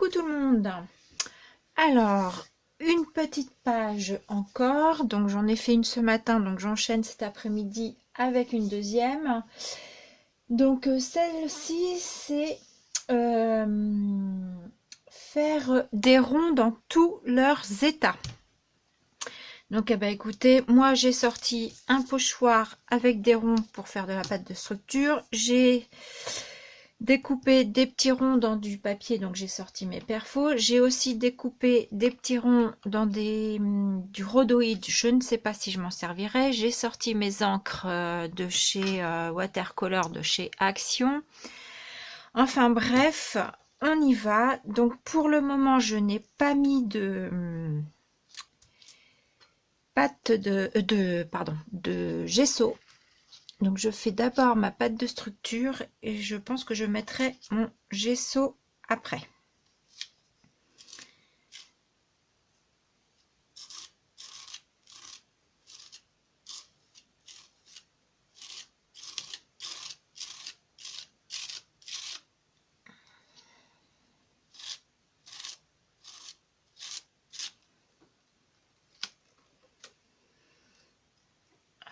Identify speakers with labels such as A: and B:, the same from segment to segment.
A: Coucou tout le monde. Alors, une petite page encore. Donc j'en ai fait une ce matin, donc j'enchaîne cet après-midi avec une deuxième. Donc celle-ci, c'est faire des ronds dans tous leurs états. Donc eh ben, écoutez, moi j'ai sorti un pochoir avec des ronds pour faire de la pâte de structure. J'ai découpé des petits ronds dans du papier, donc j'ai sorti mes perfos. J'ai aussi découpé des petits ronds dans du rhodoïde, je ne sais pas si je m'en servirai. J'ai sorti mes encres de chez Watercolor, de chez Action. Enfin bref, on y va. Donc pour le moment, je n'ai pas mis de pâte de gesso. Donc je fais d'abord ma pâte de structure et je pense que je mettrai mon gesso après.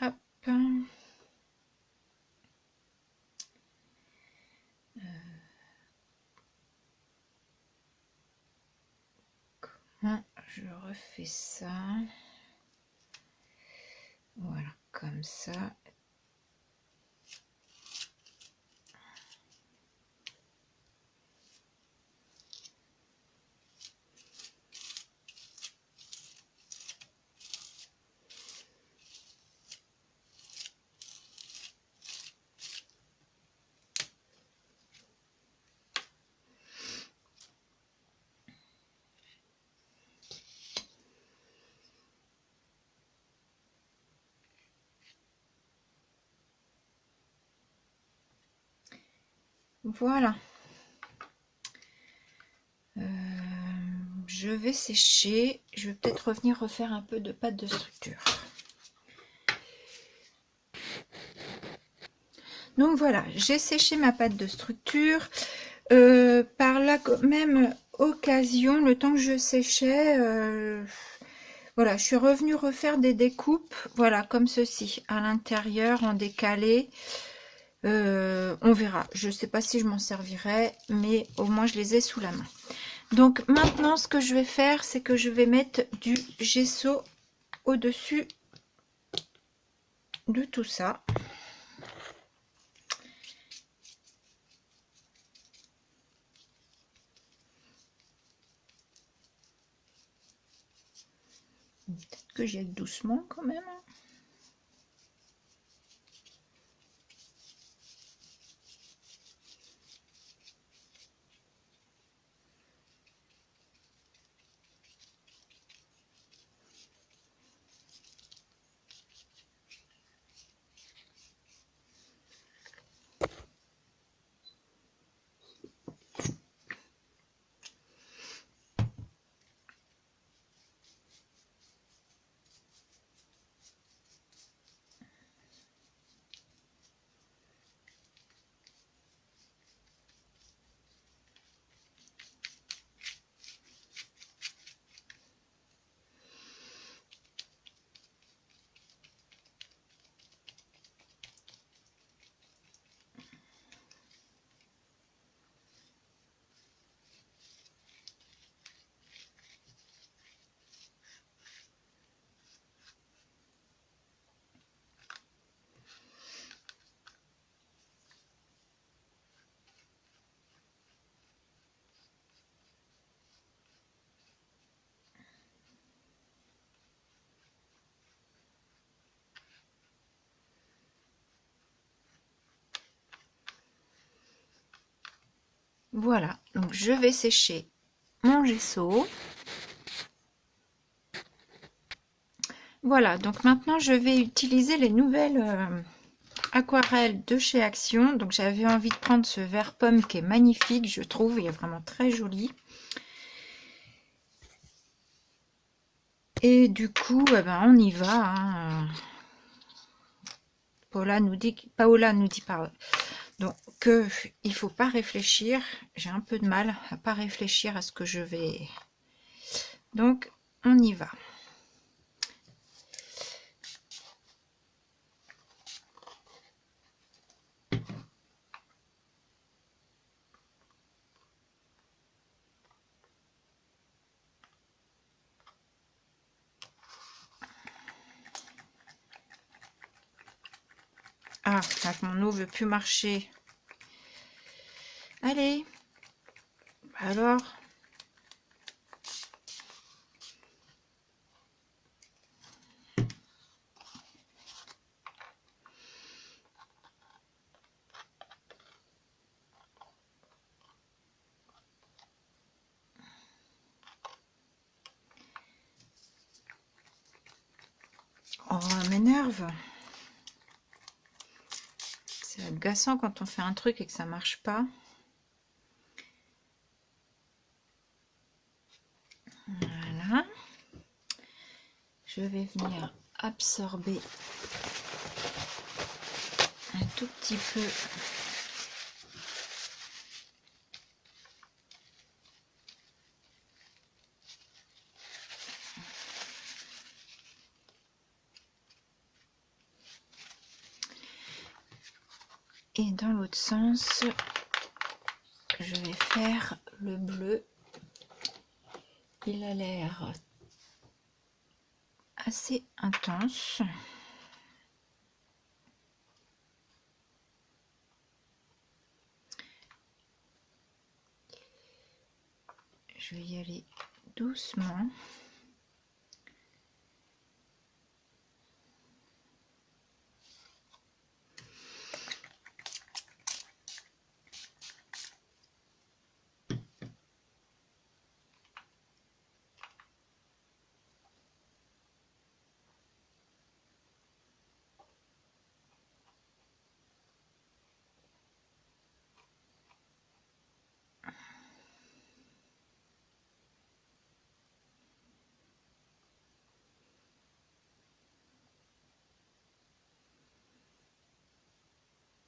A: Hop. Je refais ça. Voilà, comme ça. Voilà. Je vais sécher. Je vais peut-être revenir refaire un peu de pâte de structure. Donc voilà, j'ai séché ma pâte de structure. Par la même occasion, le temps que je séchais, voilà, je suis revenue refaire des découpes, voilà, comme ceci, à l'intérieur, en décalé. On verra. Je ne sais pas si je m'en servirai, mais au moins je les ai sous la main. Donc maintenant, ce que je vais faire, c'est que je vais mettre du gesso au-dessus de tout ça. Peut-être que j'y aille doucement quand même. Voilà, donc je vais sécher mon gesso. Voilà, donc maintenant je vais utiliser les nouvelles aquarelles de chez Action. Donc j'avais envie de prendre ce vert pomme qui est magnifique, je trouve, il est vraiment très joli. Et du coup, eh ben, on y va. Hein. Paola nous dit Donc, il faut pas réfléchir. J'ai un peu de mal à pas réfléchir à ce que je vais... Donc, on y va. Ah, là, mon eau veut plus marcher. Allez. Alors... Oh, elle m'énerve. C'est agaçant quand on fait un truc et que ça marche pas. Voilà. Je vais venir absorber un tout petit peu. Et dans l'autre sens, je vais faire le bleu. Il a l'air assez intense. Je vais y aller doucement.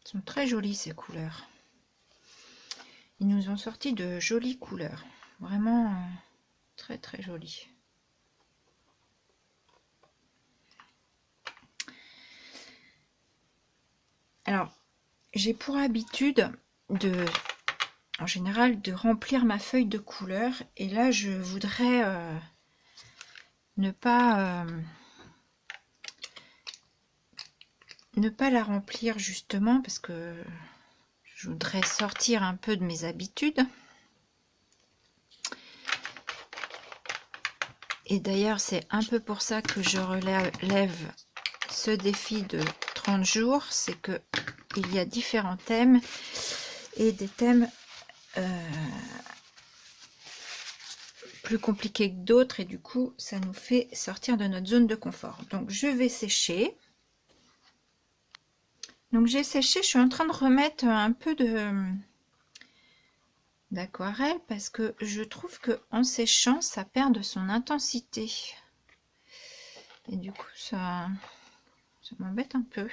A: Ils sont très jolis ces couleurs. Ils nous ont sorti de jolies couleurs. Vraiment très très jolies. Alors, j'ai pour habitude en général, de remplir ma feuille de couleur. Et là, je voudrais ne pas la remplir justement parce que je voudrais sortir un peu de mes habitudes. Et d'ailleurs, c'est un peu pour ça que je relève ce défi de 30 jours. C'est que il y a différents thèmes et des thèmes plus compliqués que d'autres. Et du coup, ça nous fait sortir de notre zone de confort. Donc, je vais sécher. Donc, j'ai séché. Je suis en train de remettre un peu d'aquarelle parce que je trouve que en séchant ça perd de son intensité et du coup ça m'embête un peu.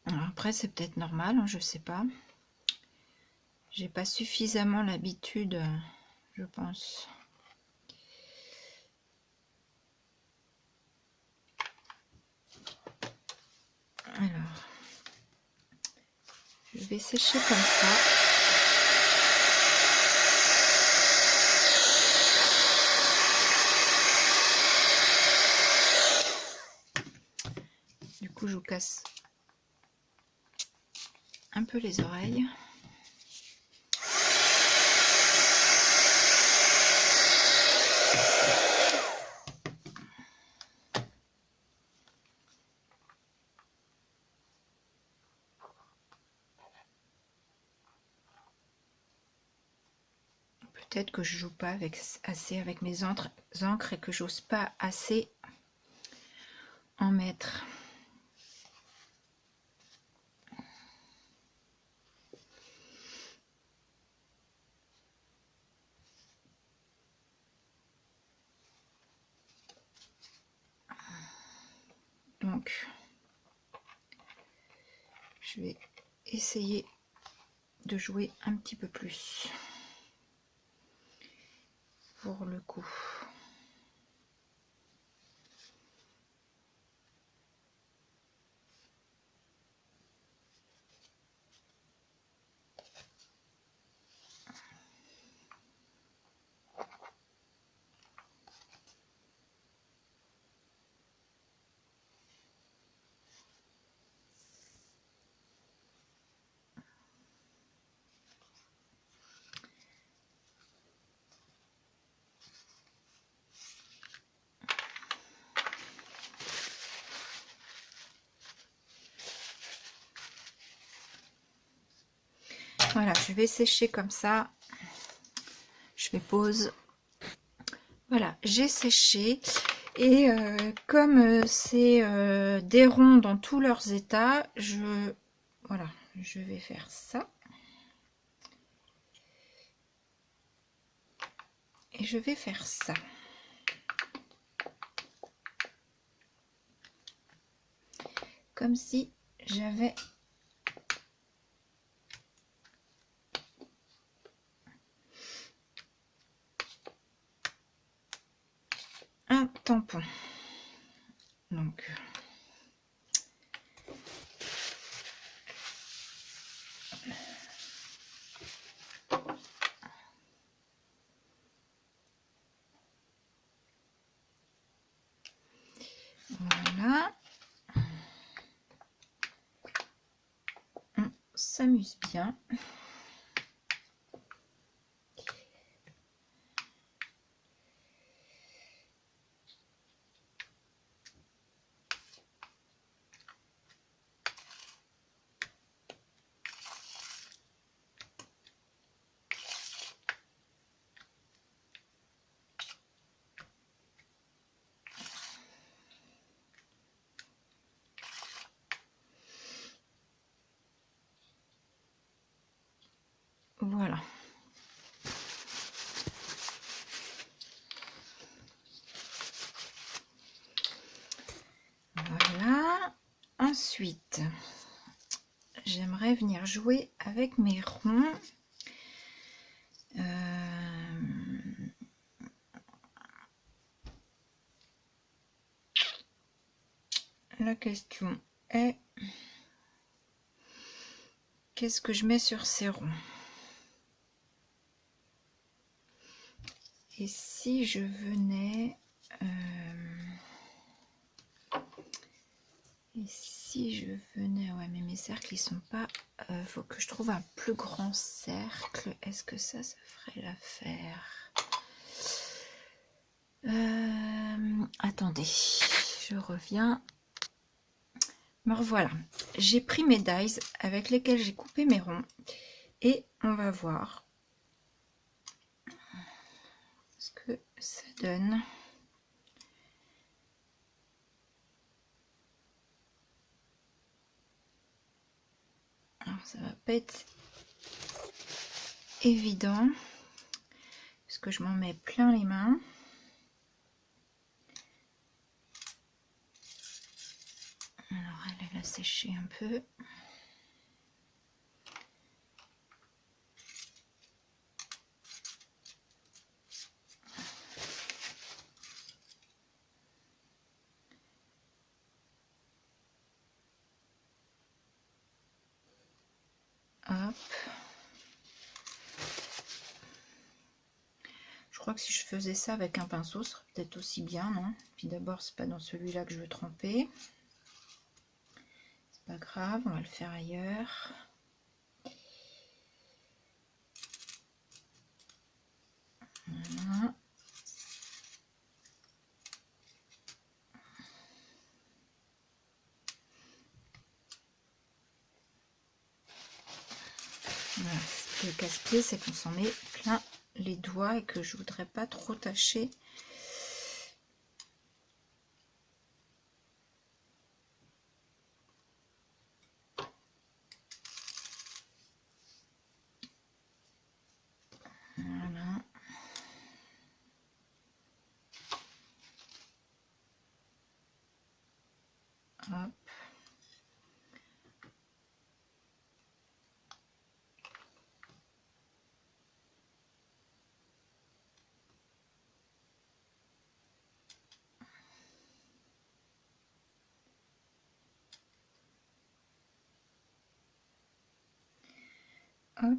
A: Alors après c'est peut-être normal, hein, je sais pas, j'ai pas suffisamment l'habitude, je pense. Alors, je vais sécher comme ça. Du coup, je vous casse un peu les oreilles. Peut-être que je joue pas assez avec mes encres et que j'ose pas assez en mettre. Donc, je vais essayer de jouer un petit peu plus pour le coup. Voilà, je vais sécher comme ça. Je fais pause. Voilà, j'ai séché. Et comme c'est des ronds dans tous leurs états, voilà, je vais faire ça. Et je vais faire ça. Comme si j'avais un tampon. Donc, voilà. On s'amuse bien. Voilà. Voilà. Ensuite, j'aimerais venir jouer avec mes ronds. La question est, qu'est-ce que je mets sur ces ronds? Et si je venais... ouais, mais mes cercles, ils sont pas... faut que je trouve un plus grand cercle. Est-ce que ça ferait l'affaire? Attendez, je reviens. Me revoilà. J'ai pris mes dies avec lesquels j'ai coupé mes ronds. Et on va voir ce que ça donne. Alors ça va pas être évident parce que je m'en mets plein les mains. Alors elle a séché un peu. Hop. Je crois que si je faisais ça avec un pinceau, ce serait peut-être aussi bien, non? Puis d'abord, c'est pas dans celui-là que je veux tremper. C'est pas grave, on va le faire ailleurs. Voilà. Voilà. Le casse-pied, c'est qu'on s'en met plein les doigts et que je voudrais pas trop tâcher. Voilà. Hop. Hop.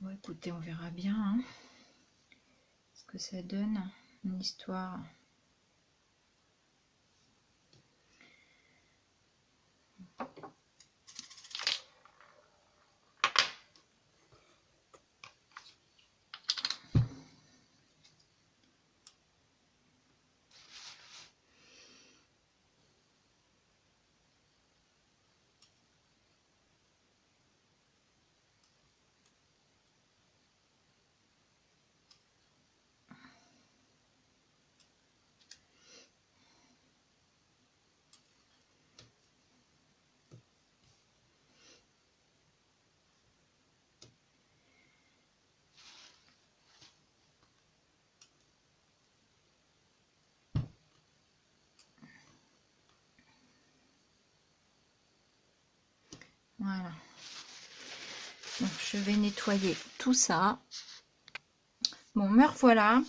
A: Bon, écoutez, on verra bien hein, ce que ça donne, une histoire. Voilà. Donc, je vais nettoyer tout ça. Bon, me revoilà.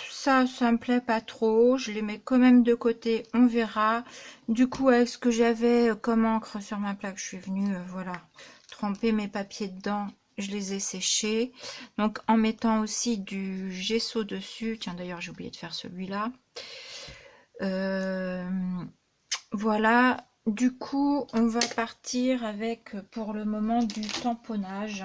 A: Ça me plaît pas trop. Je les mets quand même de côté. On verra. Du coup, avec ce que j'avais comme encre sur ma plaque, je suis venue, voilà, tremper mes papiers dedans. Je les ai séchés. Donc, en mettant aussi du gesso dessus. Tiens, d'ailleurs, j'ai oublié de faire celui-là. Voilà. Du coup, on va partir avec, pour le moment, du tamponnage.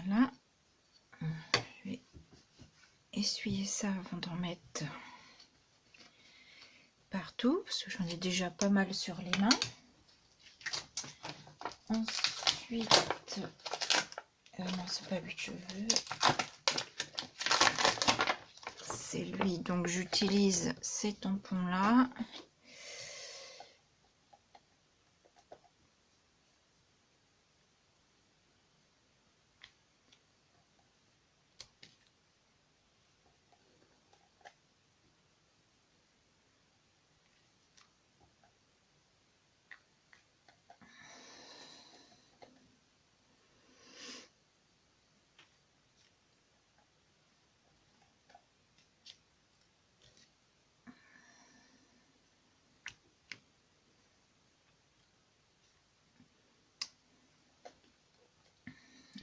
A: Voilà. Je vais essuyer ça avant d'en mettre partout, parce que j'en ai déjà pas mal sur les mains. Ensuite, non, c'est pas lui que je veux. C'est lui, donc j'utilise ces tampons-là.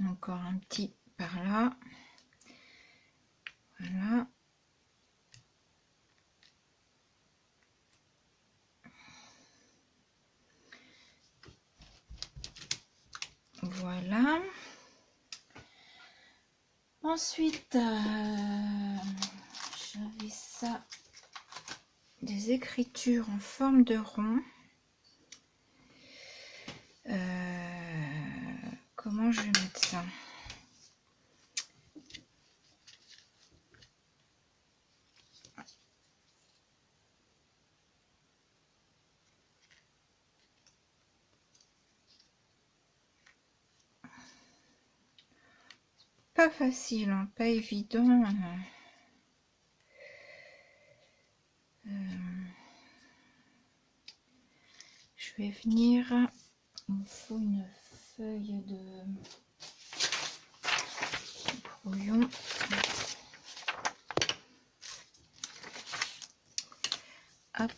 A: Encore un petit par là. Voilà. Voilà. Ensuite, j'avais ça, des écritures en forme de rond. Comment je vais mettre ça? Pas facile, hein, pas évident. Je vais venir. Il me faut une feuille de brouillon. Hop.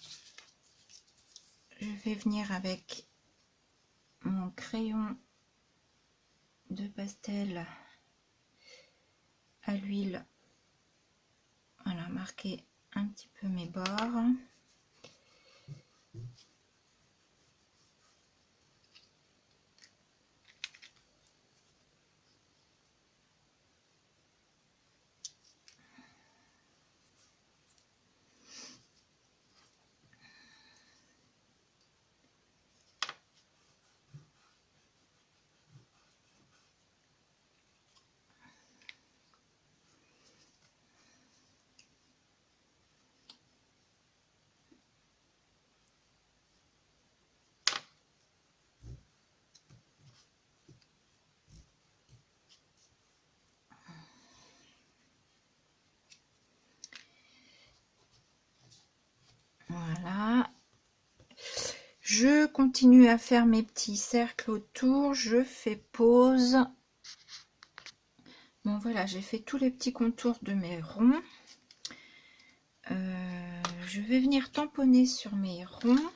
A: Je vais venir avec mon crayon de pastel à l'huile. Voilà, marquer un petit peu mes bords. Voilà. Je continue à faire mes petits cercles autour. Je fais pause. Bon voilà, j'ai fait tous les petits contours de mes ronds. Je vais venir tamponner sur mes ronds.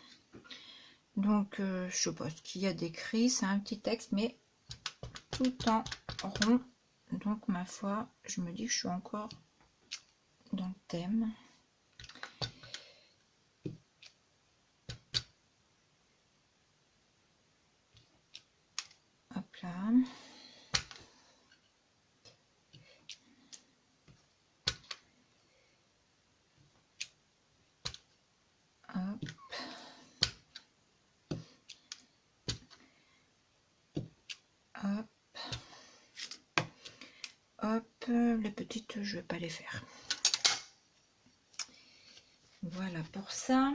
A: Donc je sais pas ce qu'il y a d'écrit, c'est un petit texte mais tout en rond. Donc ma foi, je me dis que je suis encore dans le thème. Hop là. Hop. Hop. Hop. Les petites, je vais pas les faire. Voilà pour ça.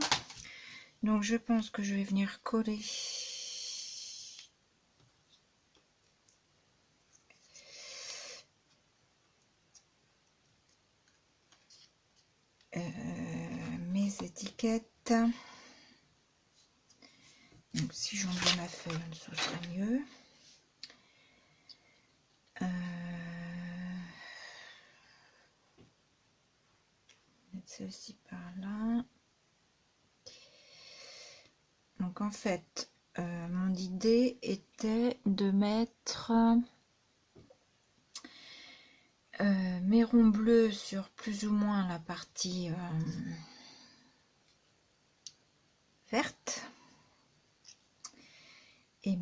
A: Donc je pense que je vais venir coller mes étiquettes. Donc si j'enlève ma feuille en dessous, ce serait mieux. Mettre celle-ci par là. Donc en fait, mon idée était de mettre mes ronds bleus sur plus ou moins la partie verte et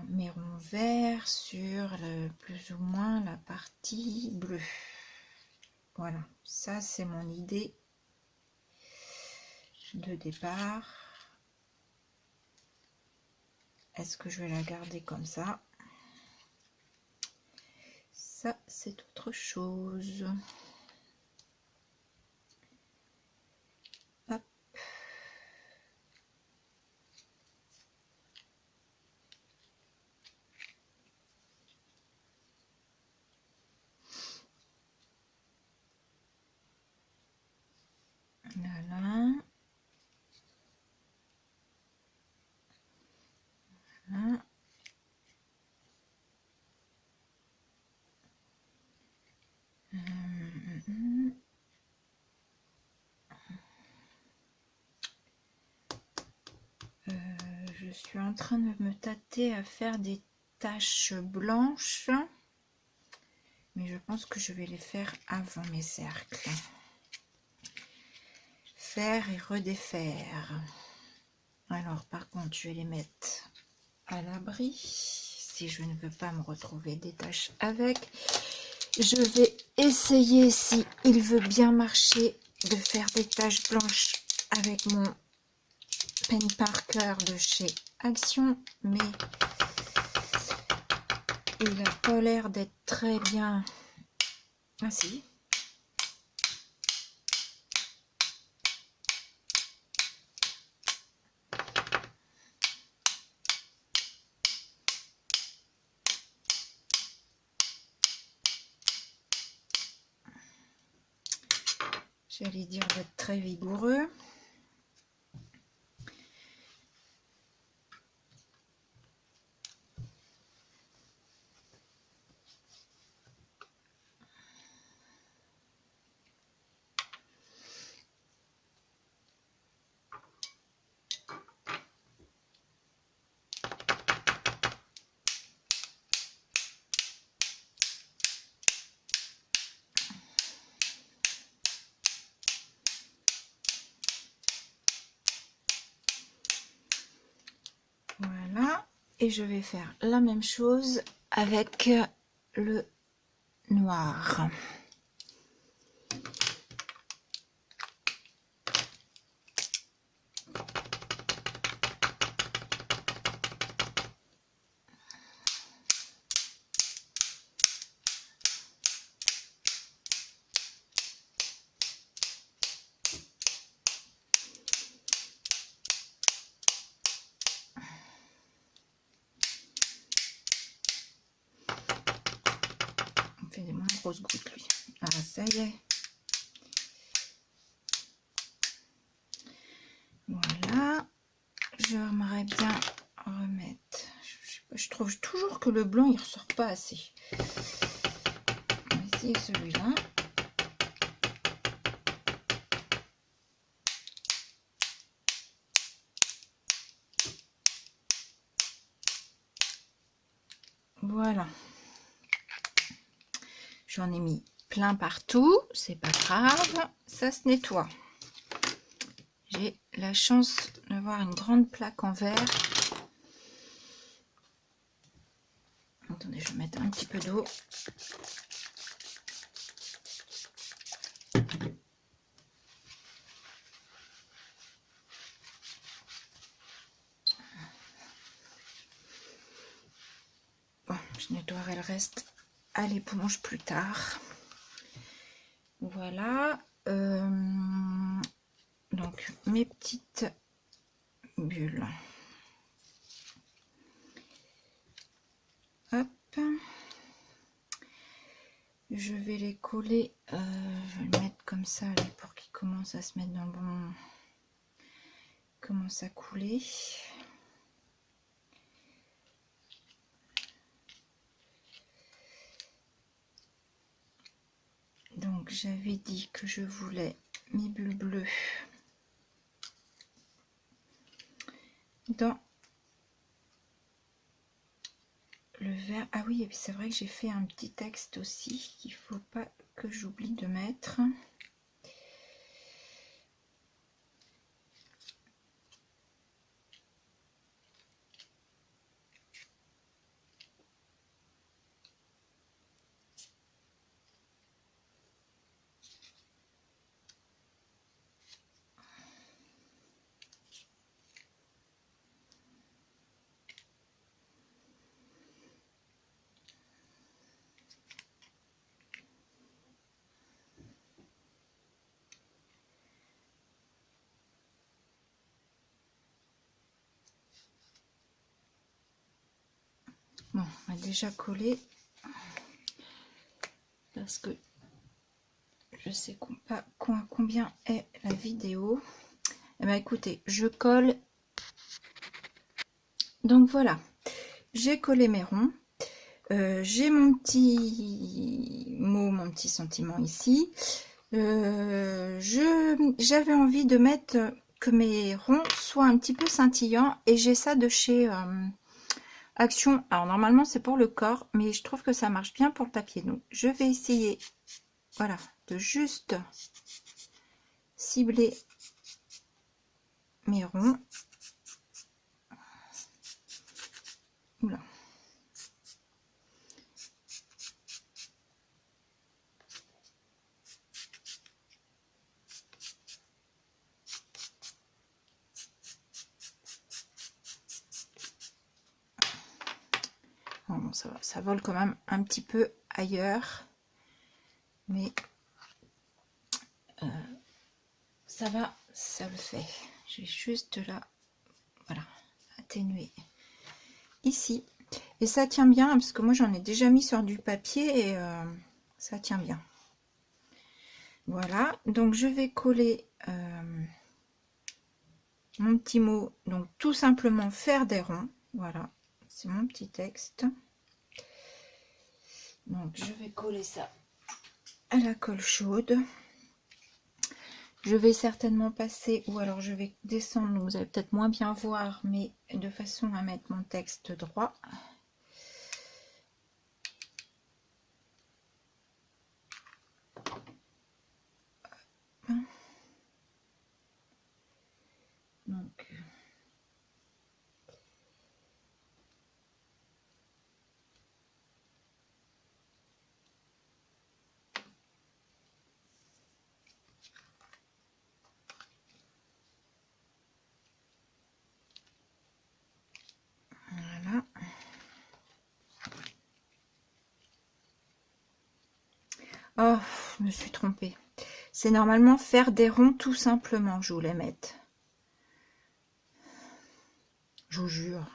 A: mes ronds verts sur plus ou moins la partie bleue. Voilà, ça c'est mon idée de départ. Est-ce que je vais la garder comme ça? Ça c'est autre chose. Hop. Voilà. Voilà. Je suis en train de me tâter à faire des taches blanches, mais je pense que je vais les faire avant mes cercles. Faire et redéfaire. Alors par contre, je vais les mettre à l'abri si je ne veux pas me retrouver des taches avec. Je vais essayer, si il veut bien marcher, de faire des taches blanches avec mon Pen Parker de chez Action, mais il n'a pas l'air d'être très bien. Ah si. J'allais dire d'être très vigoureux. Voilà, et je vais faire la même chose avec le noir. On fait des moins grosses gouttes lui. Ah ça y est. je trouve toujours que le blanc il ressort pas assez. On va essayer celui-là. Voilà. J'en ai mis plein partout, c'est pas grave, ça se nettoie. J'ai la chance d'avoir une grande plaque en verre. Attendez, je vais mettre un petit peu d'eau. Bon, je nettoierai le reste à l'éponge plus tard. Voilà. Donc, mes petites bulles. Hop. Je vais les coller. Je vais le mettre comme ça là, pour qu'ils commencent à se mettre dans le bon... Commence à couler. Donc j'avais dit que je voulais mes bulles bleues dans le vert. Ah oui, c'est vrai que j'ai fait un petit texte aussi qu'il faut pas que j'oublie de mettre. Bon, on va déjà coller parce que je sais pas combien est la vidéo. Eh bien, écoutez, je colle. Donc voilà, j'ai collé mes ronds. J'ai mon petit mot, mon petit sentiment ici. J'avais envie de mettre que mes ronds soient un petit peu scintillants et j'ai ça de chez Action. Alors normalement c'est pour le corps, mais je trouve que ça marche bien pour le papier. Donc je vais essayer, voilà, de juste cibler mes ronds. Oula. Bon, ça vole quand même un petit peu ailleurs, mais ça va, ça le fait. J'ai juste là, voilà, atténuer ici. Et ça tient bien, parce que moi j'en ai déjà mis sur du papier et ça tient bien. Voilà, donc je vais coller mon petit mot, donc tout simplement faire des ronds. Voilà, c'est mon petit texte. Donc je vais coller ça à la colle chaude. Je vais certainement passer, ou alors je vais descendre, donc vous allez peut-être moins bien voir, mais de façon à mettre mon texte droit. Donc voilà. Oh, je me suis trompée. C'est normalement faire des ronds tout simplement que je voulais mettre. Je vous jure.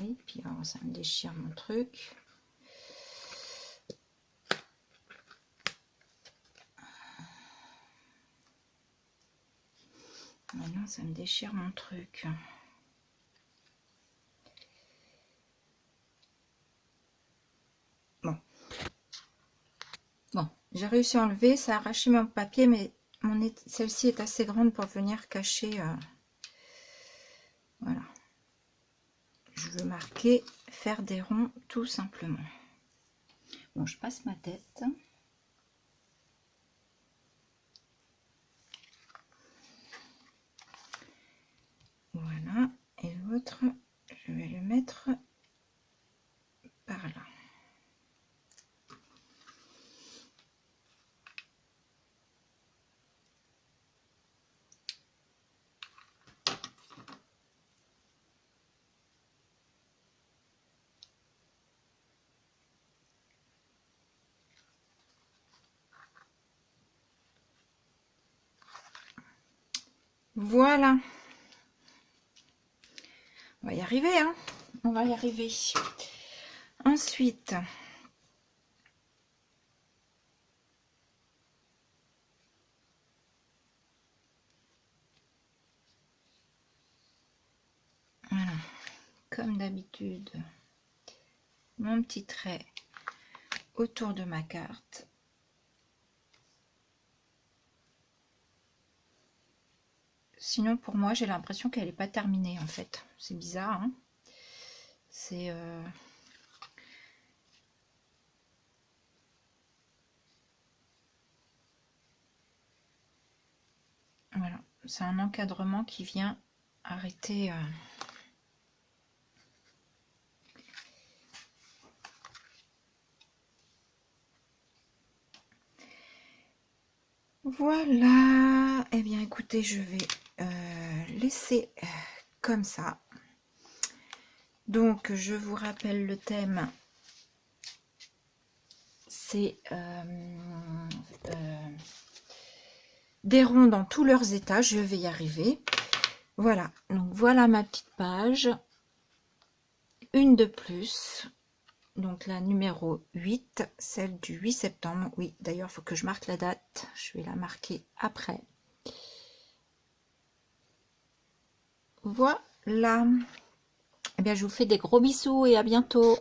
A: Et puis alors, ça me déchire mon truc. Maintenant, ça me déchire mon truc. Bon, j'ai réussi à enlever, ça a arraché mon papier, mais celle-ci est assez grande pour venir cacher. Voilà. Je veux marquer, faire des ronds tout simplement. Bon, je passe ma tête. Voilà. Et l'autre, je vais le mettre par là. Voilà. On va y arriver, hein. On va y arriver. Ensuite, voilà, comme d'habitude, mon petit trait autour de ma carte. Sinon, pour moi, j'ai l'impression qu'elle n'est pas terminée, en fait. C'est bizarre, hein. C'est... Voilà, c'est un encadrement qui vient arrêter... Voilà. Eh bien, écoutez, je vais laisser comme ça. Donc, je vous rappelle le thème. C'est des ronds dans tous leurs états. Je vais y arriver. Voilà. Donc, voilà ma petite page. Une de plus. Donc, la numéro 8. Celle du 8 septembre. Oui, d'ailleurs, il faut que je marque la date. Je vais la marquer après. Voilà. Eh bien, je vous fais des gros bisous et à bientôt.